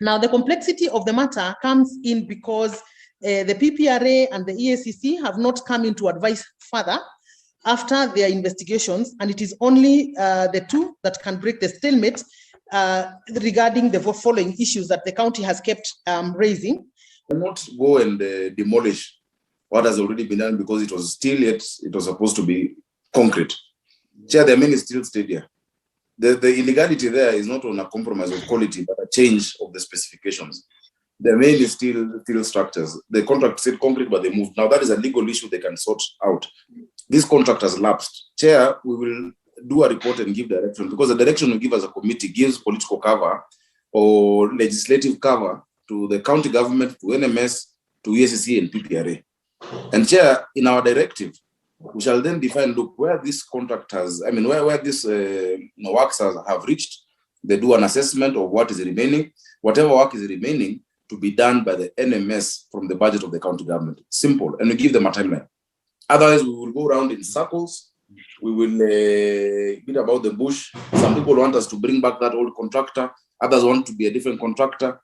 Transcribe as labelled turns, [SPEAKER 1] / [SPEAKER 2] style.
[SPEAKER 1] Now, the complexity of the matter comes in because the PPRA and the EACC have not come in to advise further after their investigations, and it is only the two that can break the stalemate regarding the following issues that the county has kept raising.
[SPEAKER 2] Not go and demolish what has already been done because it was still yet, it was supposed to be concrete. Chair, the main is still stadia. The illegality there is not on a compromise of quality, but a change of the specifications. The main is still structures. The contract said concrete, but they moved. Now that is a legal issue they can sort out. This contract has lapsed. Chair, we will do a report and give direction, because the direction we give as a committee gives political cover or legislative cover to the county government, to NMS, to EACC and PPRA. And Chair, in our directive, we shall then define, look, where these contractors, I mean, where these works have reached, they do an assessment of what is remaining, whatever work is remaining to be done by the NMS from the budget of the county government. Simple, and we give them a timeline. Otherwise, we will go around in circles. We will beat about the bush. Some people want us to bring back that old contractor. Others want to be a different contractor.